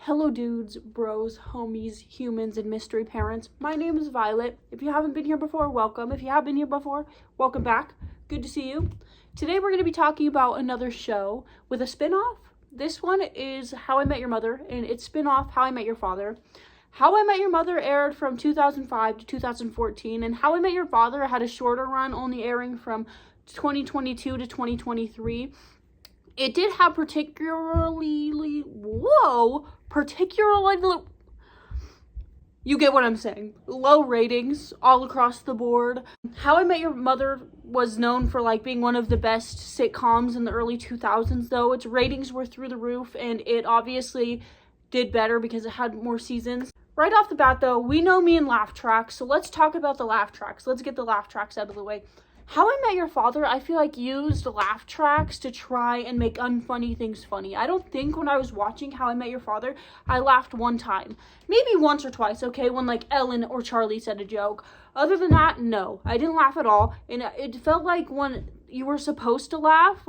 Hello dudes, bros, homies, humans, and mystery parents. My name is Violet. If you haven't been here before, welcome. If you have been here before, welcome back. Good to see you. Today we're going to be talking about another show with a spinoff. This one is How I Met Your Mother, and its spinoff, How I Met Your Father. How I Met Your Mother aired from 2005 to 2014, and How I Met Your Father had a shorter run, only airing from 2022 to 2023. It did have particularly, you get what I'm saying, low ratings all across the board. How I Met Your Mother was known for being one of the best sitcoms in the early 2000s, though. Its ratings were through the roof, and it obviously did better because it had more seasons. Right off the bat, though, we know me and laugh tracks, so let's talk about the laugh tracks. Let's get the laugh tracks out of the way. How I Met Your Father, I feel used laugh tracks to try and make unfunny things funny. I don't think when I was watching How I Met Your Father, I laughed one time. Maybe once or twice, okay, when Ellen or Charlie said a joke. Other than that, no. I didn't laugh at all. And it felt like when you were supposed to laugh,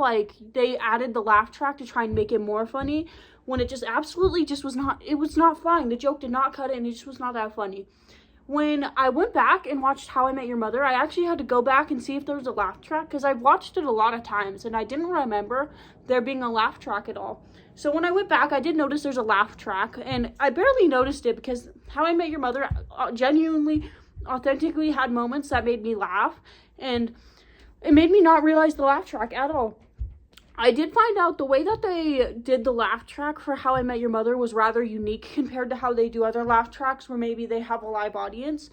they added the laugh track to try and make it more funny, when it just absolutely was not flying. The joke did not cut it, and it just was not that funny. When I went back and watched How I Met Your Mother, I actually had to go back and see if there was a laugh track, because I've watched it a lot of times and I didn't remember there being a laugh track at all. So when I went back, I did notice there's a laugh track, and I barely noticed it because How I Met Your Mother genuinely, authentically had moments that made me laugh, and it made me not realize the laugh track at all. I did find out the way that they did the laugh track for How I Met Your Mother was rather unique compared to how they do other laugh tracks where maybe they have a live audience.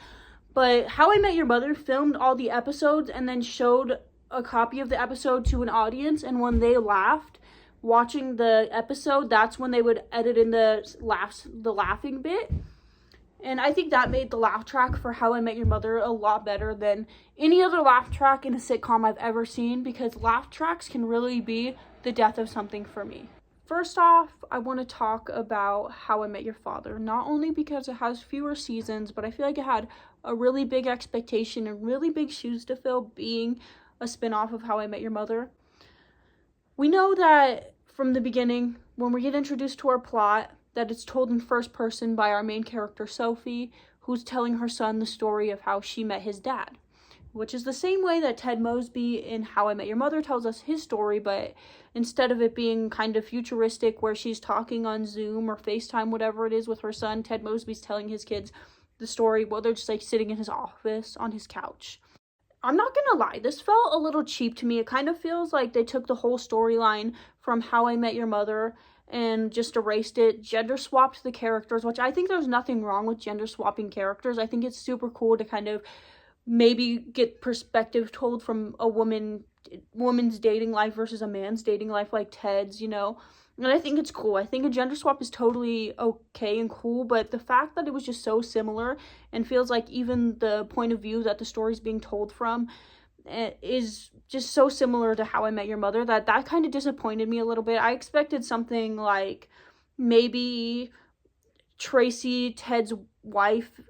But How I Met Your Mother filmed all the episodes and then showed a copy of the episode to an audience, and when they laughed watching the episode, that's when they would edit in the laughing bit. And I think that made the laugh track for How I Met Your Mother a lot better than any other laugh track in a sitcom I've ever seen, because laugh tracks can really be the death of something for me. First off, I want to talk about How I Met Your Father, not only because it has fewer seasons, but I feel like it had a really big expectation and really big shoes to fill being a spinoff of How I Met Your Mother. We know that from the beginning, when we get introduced to our plot, that it's told in first person by our main character, Sophie, who's telling her son the story of how she met his dad, which is the same way that Ted Mosby in How I Met Your Mother tells us his story, but instead of it being kind of futuristic where she's talking on Zoom or FaceTime, whatever it is, with her son, Ted Mosby's telling his kids the story while they're just sitting in his office on his couch. I'm not gonna lie, this felt a little cheap to me. It kind of feels like they took the whole storyline from How I Met Your Mother and just erased it, gender swapped the characters, which I think there's nothing wrong with gender swapping characters. I think it's super cool to kind of maybe get perspective told from a woman's dating life versus a man's dating life, like Ted's, and I think it's cool. I think a gender swap is totally okay and cool, but the fact that it was just so similar and feels like even the point of view that the story's being told from is just so similar to How I Met Your Mother that kind of disappointed me a little bit. I expected something like maybe Tracy, Ted's wife,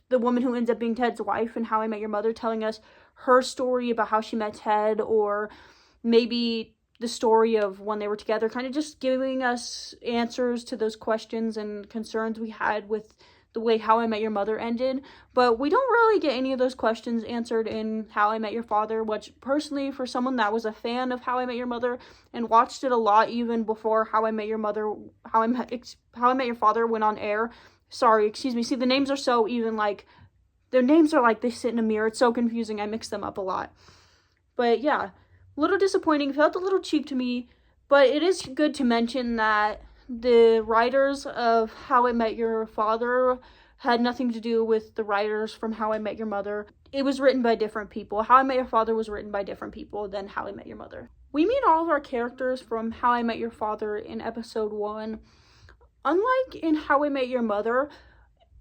the woman who ends up being Ted's wife in How I Met Your Mother, telling us her story about how she met Ted, or maybe the story of when they were together, kind of just giving us answers to those questions and concerns we had with the way How I Met Your Mother ended. But we don't really get any of those questions answered in How I Met Your Father, which personally, for someone that was a fan of How I Met Your Mother and watched it a lot even before How I Met Your Father went on air. Sorry, excuse me. See, the names are so even, their names are they sit in a mirror. It's so confusing. I mix them up a lot. But yeah, a little disappointing. Felt a little cheap to me, but it is good to mention that the writers of How I Met Your Father had nothing to do with the writers from How I Met Your Mother. It was written by different people. How I Met Your Father was written by different people than How I Met Your Mother. We meet all of our characters from How I Met Your Father in episode 1. Unlike in How I Met Your Mother,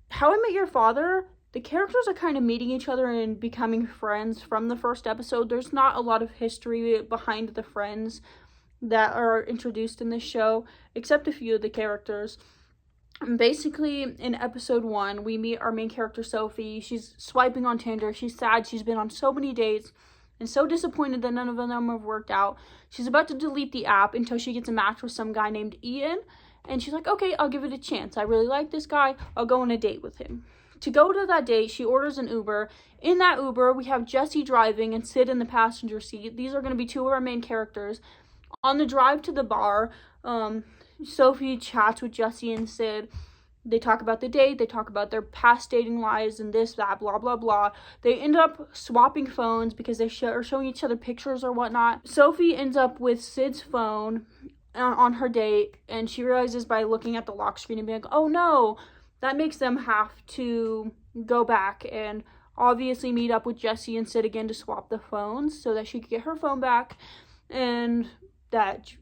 How I Met Your Father, the characters are kind of meeting each other and becoming friends from the first episode. There's not a lot of history behind the friends that are introduced in this show, except a few of the characters. Basically, in episode 1, we meet our main character, Sophie. She's swiping on Tinder. She's sad. She's been on so many dates and so disappointed that none of them have worked out. She's about to delete the app until she gets a match with some guy named Ian, And she's like, okay, I'll give it a chance. I really like this guy. I'll go on a date with him. To go to that date, she orders an Uber. In that Uber, we have Jesse driving and Sid in the passenger seat. These are going to be two of our main characters. On the drive to the bar, Sophie chats with Jesse and Sid. They talk about the date. They talk about their past dating lives and this, that, blah, blah, blah. They end up swapping phones because they are showing each other pictures or whatnot. Sophie ends up with Sid's phone on her date, and she realizes by looking at the lock screen and being like, oh no, that makes them have to go back and obviously meet up with Jesse and Sid again to swap the phones so that she could get her phone back and that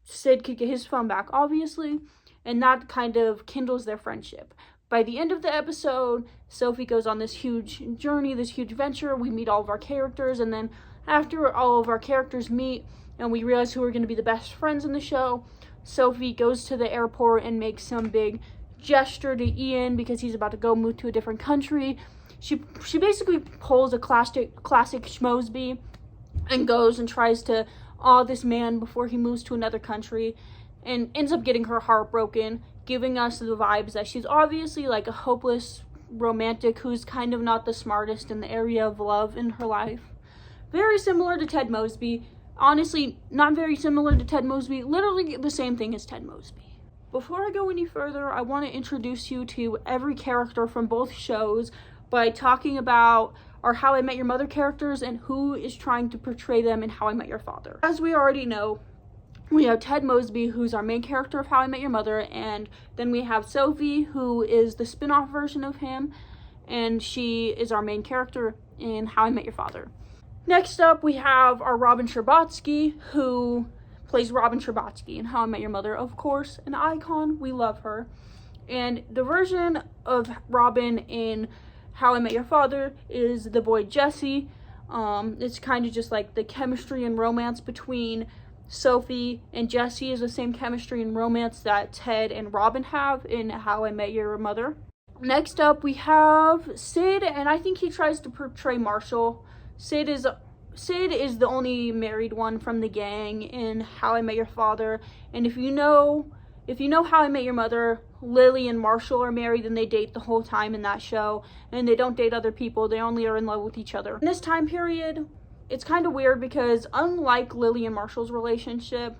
Sid could get his phone back, obviously, and that kind of kindles their friendship. By the end of the episode, Sophie goes on this huge journey, this huge venture. We meet all of our characters, and then after all of our characters meet and we realize who are going to be the best friends in the show, Sophie goes to the airport and makes some big gesture to Ian because he's about to go move to a different country. She basically pulls a classic schmosby and goes and tries to awe this man before he moves to another country and ends up getting her heart broken, giving us the vibes that she's obviously like a hopeless romantic who's kind of not the smartest in the area of love in her life. Very similar to Ted Mosby. Honestly, not very similar to Ted Mosby. Literally the same thing as Ted Mosby. Before I go any further, I want to introduce you to every character from both shows by talking about our How I Met Your Mother characters and who is trying to portray them in How I Met Your Father. As we already know, we have Ted Mosby, who's our main character of How I Met Your Mother, and then we have Sophie, who is the spin-off version of him, and she is our main character in How I Met Your Father. Next up, we have our Robin Scherbatsky, who plays Robin Scherbatsky in How I Met Your Mother, of course, an icon. We love her. And the version of Robin in How I Met Your Father is the boy Jesse. It's kind of just like the chemistry and romance between Sophie and Jesse is the same chemistry and romance that Ted and Robin have in How I Met Your Mother. Next up, we have Sid, and I think he tries to portray Marshall. Sid is the only married one from the gang in How I Met Your Father, and if you know How I Met Your Mother, Lily and Marshall are married and they date the whole time in that show, and they don't date other people, they only are in love with each other. In this time period, it's kind of weird because unlike Lily and Marshall's relationship,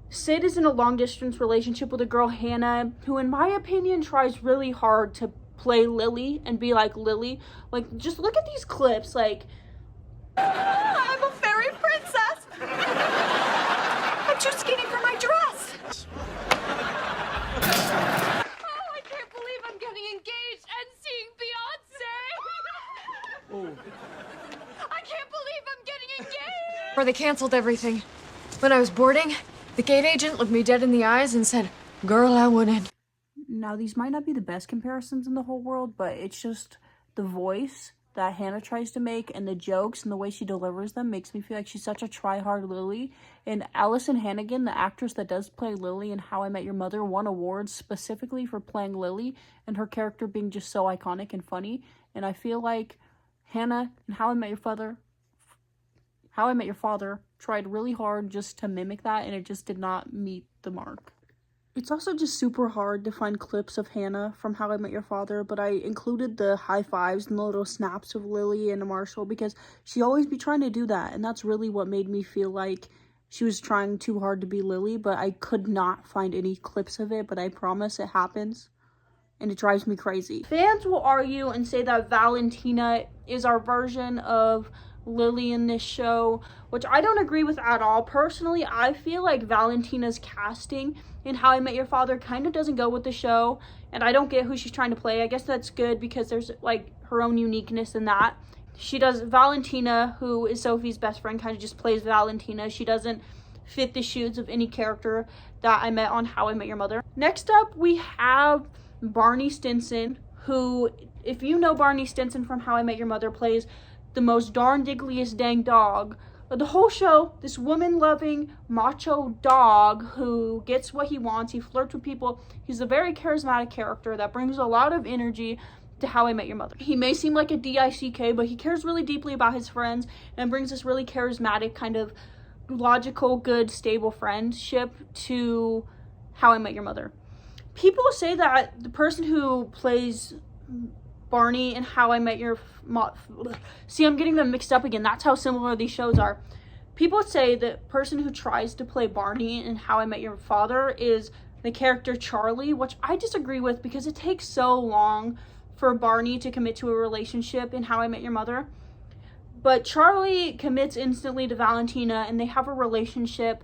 Sid is in a long-distance relationship with a girl, Hannah, who in my opinion tries really hard to play Lily and be like Lily. Like, just look at these clips, like, I'm a fairy princess! I'm too skinny for my dress! Oh, I can't believe I'm getting engaged and seeing Beyonce! Oh. I can't believe I'm getting engaged! Or they canceled everything. When I was boarding, the gate agent looked me dead in the eyes and said, "Girl, I wouldn't." now these might not be the best comparisons in the whole world, but it's just the voice that Hannah tries to make and the jokes and the way she delivers them makes me feel like she's such a try-hard Lily. And Allison Hannigan, the actress that does play Lily in How I Met Your Mother, won awards specifically for playing Lily and her character being just so iconic and funny. And I feel like Hannah in How I Met Your Father tried really hard just to mimic that, and it just did not meet the mark. It's also just super hard to find clips of Hannah from How I Met Your Father, but I included the high fives and the little snaps of Lily and Marshall because she always be trying to do that, and that's really what made me feel like she was trying too hard to be Lily, but I could not find any clips of it, but I promise it happens, and it drives me crazy. Fans will argue and say that Valentina is our version of Lily in this show, which I don't agree with at all. Personally, I feel like Valentina's casting in How I Met Your Father kind of doesn't go with the show, and I don't get who she's trying to play. I guess that's good because there's like her own uniqueness in that. She does Valentina, who is Sophie's best friend, kind of just plays Valentina. She doesn't fit the shoes of any character that I met on How I Met Your Mother. Next up, we have Barney Stinson, who, if you know Barney Stinson from How I Met Your Mother, plays the most darn diggliest dang dog. But the whole show, this woman-loving macho dog who gets what he wants. He flirts with people. He's a very charismatic character that brings a lot of energy to How I Met Your Mother. He may seem like a DICK, but he cares really deeply about his friends and brings this really charismatic kind of logical, good, stable friendship to How I Met Your Mother. People say that the person who plays Barney in How I Met Your See, I'm getting them mixed up again. That's how similar these shows are. People say the person who tries to play Barney in How I Met Your Father is the character Charlie, which I disagree with because it takes so long for Barney to commit to a relationship in How I Met Your Mother. But Charlie commits instantly to Valentina, and they have a relationship,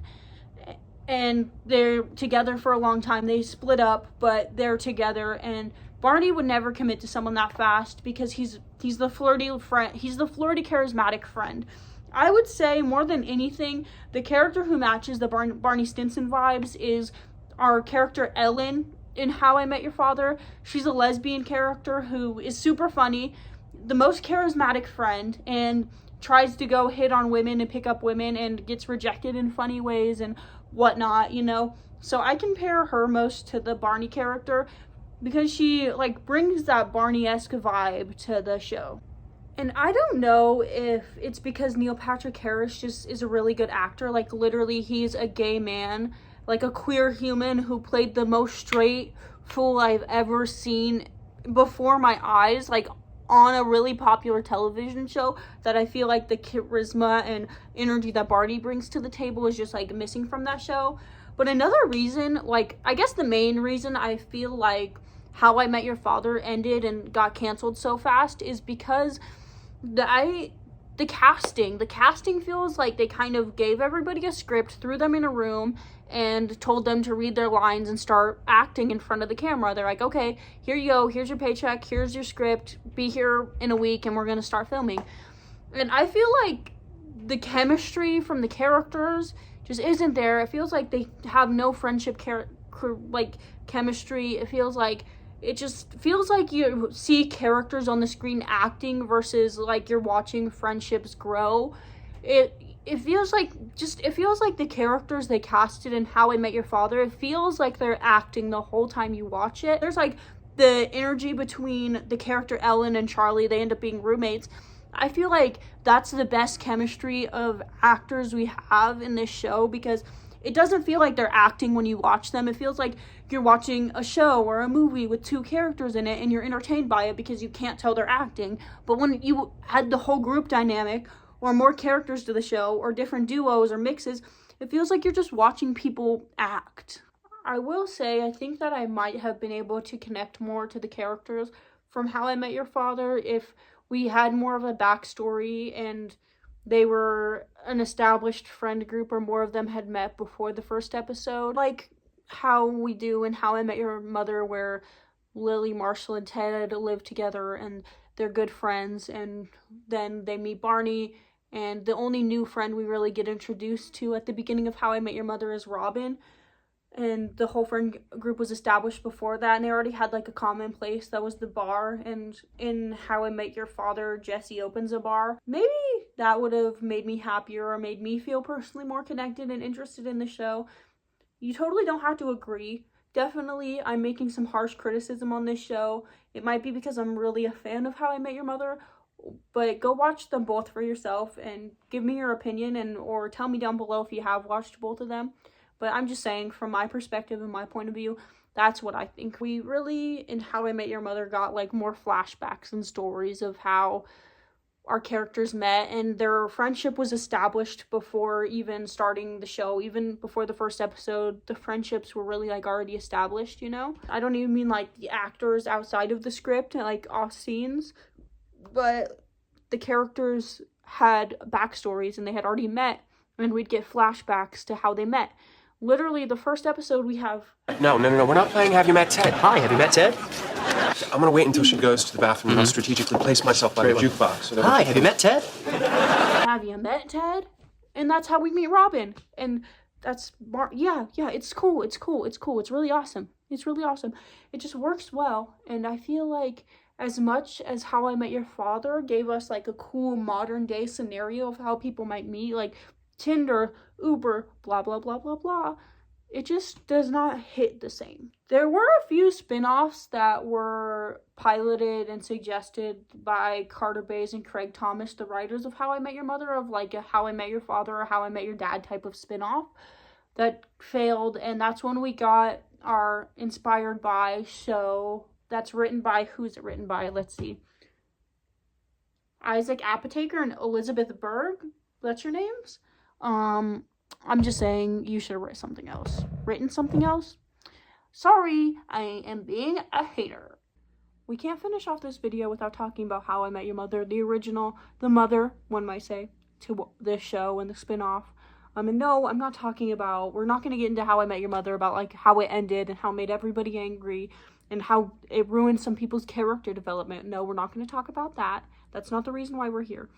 and they're together for a long time. They split up, but they're together, and Barney would never commit to someone that fast because he's the flirty friend. He's the flirty, charismatic friend. I would say more than anything, the character who matches the Barney Stinson vibes is our character Ellen in How I Met Your Father. She's a lesbian character who is super funny, the most charismatic friend, and tries to go hit on women and pick up women and gets rejected in funny ways and whatnot, you know. So I compare her most to the Barney character because she like brings that Barney-esque vibe to the show. And I don't know if it's because Neil Patrick Harris just is a really good actor. Like, literally, he's a gay man, like a queer human who played the most straight fool I've ever seen before my eyes, like on a really popular television show, that I feel like the charisma and energy that Barney brings to the table is just like missing from that show. But another reason, like, I guess the main reason I feel like How I Met Your Father ended and got canceled so fast is because the casting feels like they kind of gave everybody a script, threw them in a room, and told them to read their lines and start acting in front of the camera. They're like, okay, here you go, here's your paycheck, here's your script, be here in a week and we're gonna start filming. And I feel like the chemistry from the characters just isn't there. It feels like they have no friendship chemistry. It just feels like you see characters on the screen acting versus like you're watching friendships grow. It feels like the characters they casted in How I Met Your Father, it feels like they're acting the whole time you watch it. There's like the energy between the character Ellen and Charlie, they end up being roommates. I feel like that's the best chemistry of actors we have in this show because it doesn't feel like they're acting when you watch them. It feels like you're watching a show or a movie with two characters in it and you're entertained by it because you can't tell they're acting. But when you add the whole group dynamic or more characters to the show or different duos or mixes, it feels like you're just watching people act. I will say, I think that I might have been able to connect more to the characters from How I Met Your Father if we had more of a backstory and they were an established friend group or more of them had met before the first episode. Like how we do in How I Met Your Mother, where Lily, Marshall, and Ted live together and they're good friends, and then they meet Barney, and the only new friend we really get introduced to at the beginning of How I Met Your Mother is Robin. And the whole friend group was established before that, and they already had like a common place that was the bar. And in How I Met Your Father, Jesse opens a bar. Maybe that would have made me happier or made me feel personally more connected and interested in the show. You totally don't have to agree. Definitely, I'm making some harsh criticism on this show. It might be because I'm really a fan of How I Met Your Mother, but go watch them both for yourself and give me your opinion, and or tell me down below if you have watched both of them. But I'm just saying, from my perspective and my point of view, that's what I think. We really, in How I Met Your Mother, got like more flashbacks and stories of how our characters met, and their friendship was established before even starting the show. Even before the first episode, the friendships were really like already established, you know? I don't even mean like the actors outside of the script and like off scenes, but the characters had backstories and they had already met, and we'd get flashbacks to how they met. Literally, the first episode we have... No, we're not playing Have You Met Ted. Hi, have you met Ted? I'm gonna wait until she goes to the bathroom and I'll strategically place myself by the jukebox. So Hi, have you met Ted? Have you met Ted? And that's how we meet Robin. And that's... Yeah, it's cool. It's really awesome. It just works well. And I feel like as much as How I Met Your Father gave us like a cool modern day scenario of how people might meet, like Tinder, Uber, blah, blah, blah, blah, blah, it just does not hit the same. There were a few spin-offs that were piloted and suggested by Carter Bays and Craig Thomas, the writers of How I Met Your Mother, of like a How I Met Your Father or How I Met Your Dad type of spin-off. that failed, and that's when we got our Inspired By show. That's written by, who's it written by? Let's see. Isaac Apataker and Elizabeth Berg. That's your names? I'm just saying you should have written something else. Sorry, I am being a hater. We can't finish off this video without talking about How I Met Your Mother, the original, the mother, one might say, to this show and the spinoff. And no, I'm not talking about, we're not going to get into How I Met Your Mother, about like how it ended and how it made everybody angry and how it ruined some people's character development. No, we're not going to talk about that. That's not the reason why we're here.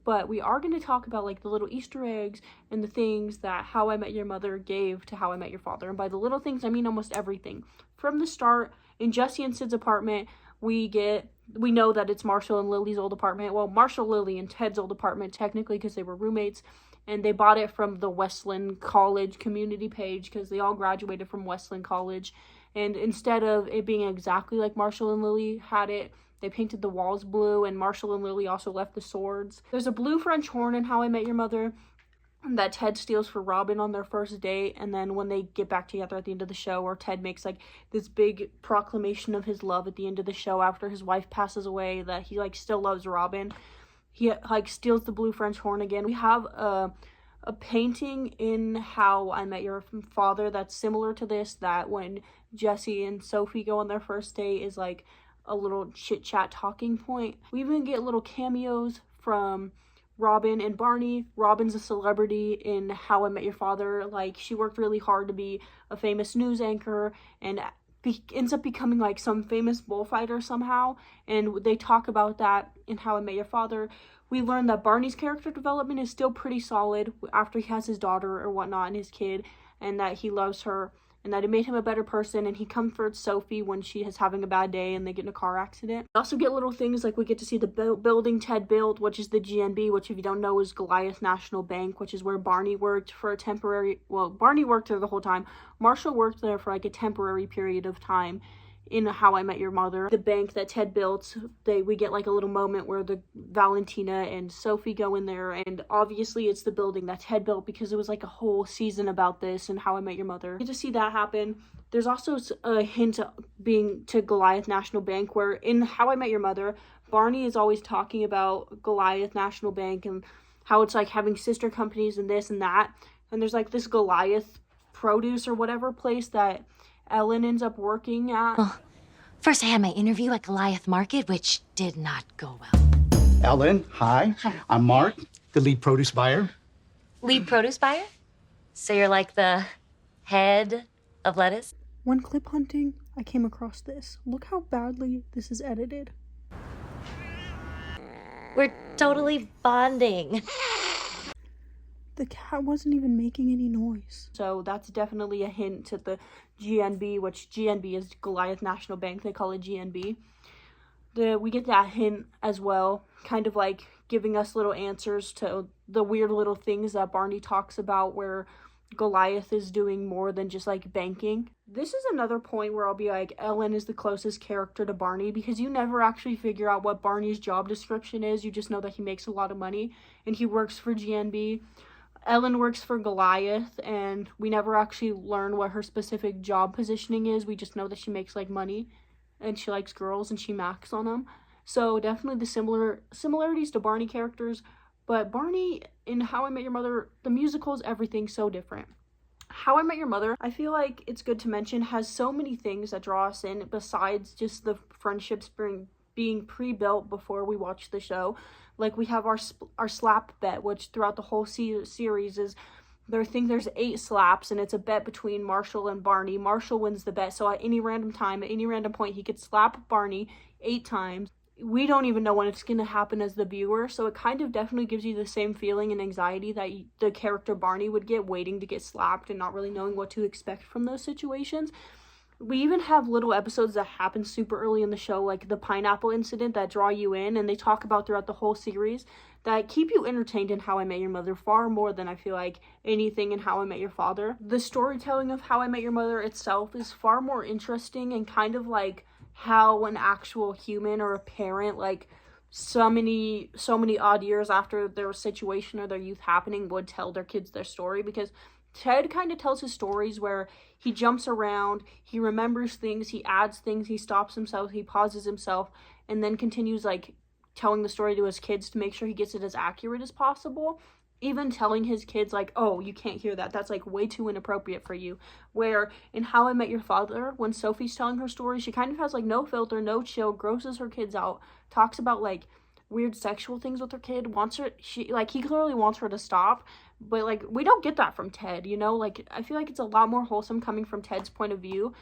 But we are going to talk about like the little Easter eggs and the things that How I Met Your Mother gave to How I Met Your Father. And by the little things, I mean almost everything. From the start, in Jesse and Sid's apartment, we know that it's Marshall and Lily's old apartment. Well, Marshall, Lily, and Ted's old apartment, technically, because they were roommates. And they bought it from the Westland College community page because they all graduated from Westland College. And instead of it being exactly like Marshall and Lily had it, they painted the walls blue, and Marshall and Lily also left the swords. There's a blue French horn in How I Met Your Mother that Ted steals for Robin on their first date, and then when they get back together at the end of the show, or Ted makes like this big proclamation of his love at the end of the show after his wife passes away, that he like still loves Robin. He like steals the blue French horn again. We have a painting in How I Met Your Father that's similar to this, that when Jesse and Sophie go on their first date is like a little chit chat talking point. We even get little cameos from Robin and Barney. Robin's a celebrity in How I Met Your Father. Like, she worked really hard to be a famous news anchor and ends up becoming like some famous bullfighter somehow, and they talk about that in How I Met Your Father. We learn that Barney's character development is still pretty solid after he has his daughter or whatnot and his kid, and that he loves her and that it made him a better person, and he comforts Sophie when she is having a bad day and they get in a car accident. We also get little things like we get to see the building Ted built, which is the GNB, which if you don't know is Goliath National Bank, which is where Barney worked for a temporary, well, Barney worked there the whole time. Marshall worked there for like a temporary period of time in How I Met Your Mother. The bank that Ted built, we get like a little moment where the Valentina and Sophie go in there, and obviously it's the building that Ted built because it was like a whole season about this and How I Met Your Mother. You get to see that happen. There's also a hint being to Goliath National Bank, where in How I Met Your Mother, Barney is always talking about Goliath National Bank and how it's like having sister companies and this and that, and there's like this Goliath produce or whatever place that Ellen ends up working at. Well, first I had my interview at Goliath Market, which did not go well. Ellen, hi. I'm Mark, the lead produce buyer. Lead produce buyer? So you're like the head of lettuce? When clip hunting, I came across this. Look how badly this is edited. We're totally bonding. The cat wasn't even making any noise. So that's definitely a hint to the GNB, which GNB is Goliath National Bank. They call it GNB. We get that hint as well, kind of like giving us little answers to the weird little things that Barney talks about, where Goliath is doing more than just like banking. This is another point where I'll be like, Ellen is the closest character to Barney, because you never actually figure out what Barney's job description is. You just know that he makes a lot of money and he works for GNB. Ellen works for Goliath, and we never actually learn what her specific job positioning is. We just know that she makes like money and she likes girls and she max on them. So definitely the similarities to Barney characters, but Barney in How I Met Your Mother, the musicals, everything's so different. How I Met Your Mother, I feel like it's good to mention, has so many things that draw us in besides just the friendships being pre-built before we watch the show. Like, we have our slap bet, which throughout the whole series is, there's 8 slaps, and it's a bet between Marshall and Barney. Marshall wins the bet, so at any random time, at any random point, he could slap Barney 8 times. We don't even know when it's going to happen as the viewer, so it kind of definitely gives you the same feeling and anxiety that the character Barney would get, waiting to get slapped and not really knowing what to expect from those situations. We even have little episodes that happen super early in the show, like the pineapple incident, that draw you in, and they talk about throughout the whole series, that keep you entertained in How I Met Your Mother far more than I feel like anything in How I Met Your Father. The storytelling of How I Met Your Mother itself is far more interesting, and kind of like how an actual human or a parent, like so many odd years after their situation or their youth happening, would tell their kids their story, because Ted kind of tells his stories where he jumps around, he remembers things, he adds things, he stops himself, he pauses himself, and then continues like telling the story to his kids to make sure he gets it as accurate as possible. Even telling his kids like, oh, you can't hear that, that's like way too inappropriate for you. Where in How I Met Your Father, when Sophie's telling her story, she kind of has like no filter, no chill, grosses her kids out, talks about like weird sexual things with her kid, he clearly wants her to stop, but like we don't get that from Ted, you know? Like I feel like it's a lot more wholesome coming from Ted's point of view,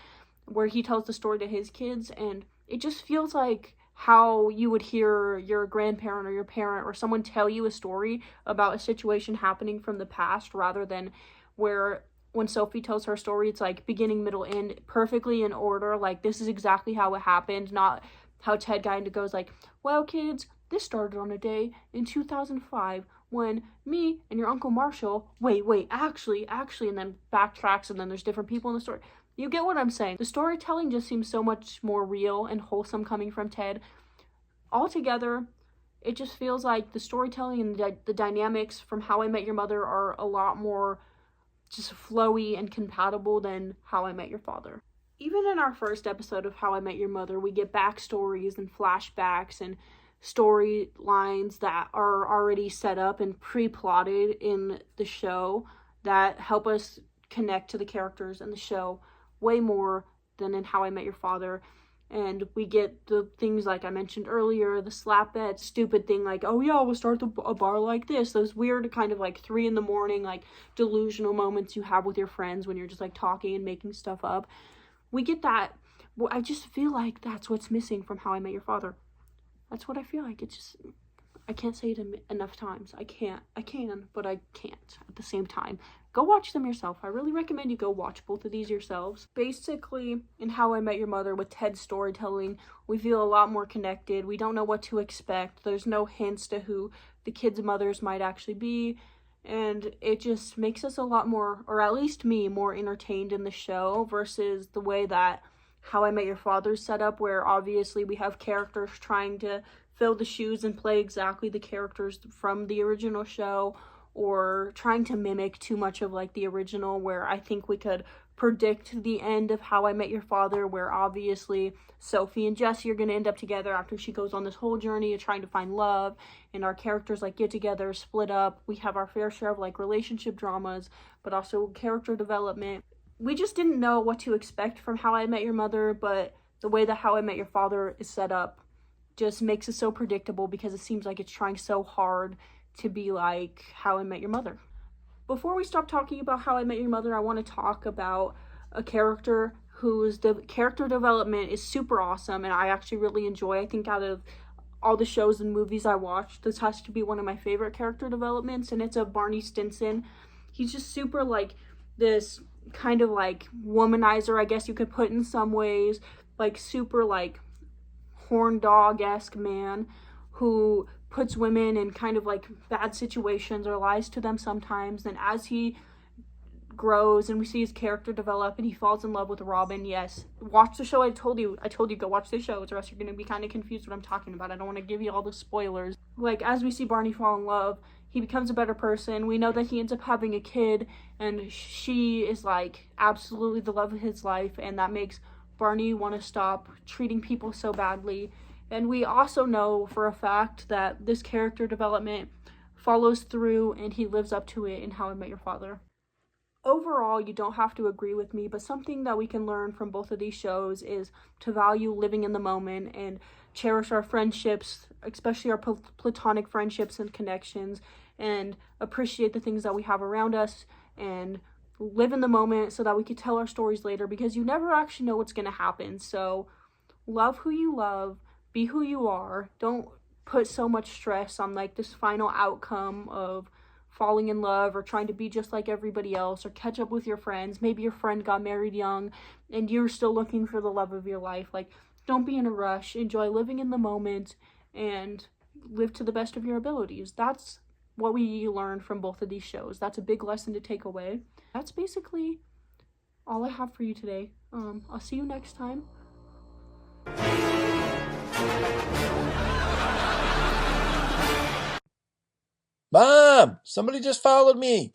where he tells the story to his kids, and it just feels like how you would hear your grandparent or your parent or someone tell you a story about a situation happening from the past, rather than where when Sophie tells her story, it's like beginning, middle, end, perfectly in order, like this is exactly how it happened, not how Ted kind of goes like, well kids, this started on a day in 2005 when me and your Uncle Marshall, actually, and then backtracks, and then there's different people in the story. You get what I'm saying? The storytelling just seems so much more real and wholesome coming from Ted. Altogether, it just feels like the storytelling and the dynamics from How I Met Your Mother are a lot more just flowy and compatible than How I Met Your Father. Even in our first episode of How I Met Your Mother, we get backstories and flashbacks and storylines that are already set up and pre-plotted in the show that help us connect to the characters in the show way more than in How I Met Your Father. And we get the things like I mentioned earlier, the slap bet, stupid thing like, oh yeah, we'll start a bar like this. Those weird kind of like 3 a.m, like delusional moments you have with your friends when you're just like talking and making stuff up. We get that. Well, I just feel like that's what's missing from How I Met Your Father. That's what I feel like. It's just, I can't say it enough times. I can, but I can't at the same time. Go watch them yourself. I really recommend you go watch both of these yourselves. Basically, in How I Met Your Mother with Ted's storytelling, we feel a lot more connected. We don't know what to expect. There's no hints to who the kids' mothers might actually be. And it just makes us a lot more, or at least me, more entertained in the show versus the way that How I Met Your Father's set up, where obviously we have characters trying to fill the shoes and play exactly the characters from the original show, or trying to mimic too much of like the original, where I think we could predict the end of How I Met Your Father, where obviously Sophie and Jesse are going to end up together after she goes on this whole journey of trying to find love, and our characters like get together, split up. We have our fair share of like relationship dramas, but also character development. We just didn't know what to expect from How I Met Your Mother, but the way that How I Met Your Father is set up just makes it so predictable, because it seems like it's trying so hard to be like How I Met Your Mother. Before we stop talking about How I Met Your Mother, I want to talk about a character whose character development is super awesome and I actually really enjoy. I think out of all the shows and movies I watched, this has to be one of my favorite character developments, and it's of Barney Stinson. He's just super like this kind of like womanizer, I guess you could put in some ways, like super like horn dog-esque man who puts women in kind of like bad situations or lies to them sometimes. And as he grows and we see his character develop and he falls in love with Robin, yes, watch the show. I told you go watch the show, or else you're going to be kind of confused what I'm talking about. I don't want to give you all the spoilers. Like, as we see Barney fall in love, he becomes a better person. We know that he ends up having a kid, and she is like absolutely the love of his life, and that makes Barney want to stop treating people so badly. And we also know for a fact that this character development follows through and he lives up to it in How I Met Your Father. Overall, you don't have to agree with me, but something that we can learn from both of these shows is to value living in the moment and cherish our friendships, especially our platonic friendships and connections, and appreciate the things that we have around us and live in the moment so that we can tell our stories later, because you never actually know what's going to happen. So love who you love, be who you are. Don't put so much stress on like this final outcome of falling in love or trying to be just like everybody else or catch up with your friends. Maybe your friend got married young and you're still looking for the love of your life. Like, don't be in a rush. Enjoy living in the moment and live to the best of your abilities. That's what we learned from both of these shows. That's a big lesson to take away. That's basically all I have for you today. I'll see you next time. Mom, somebody just followed me.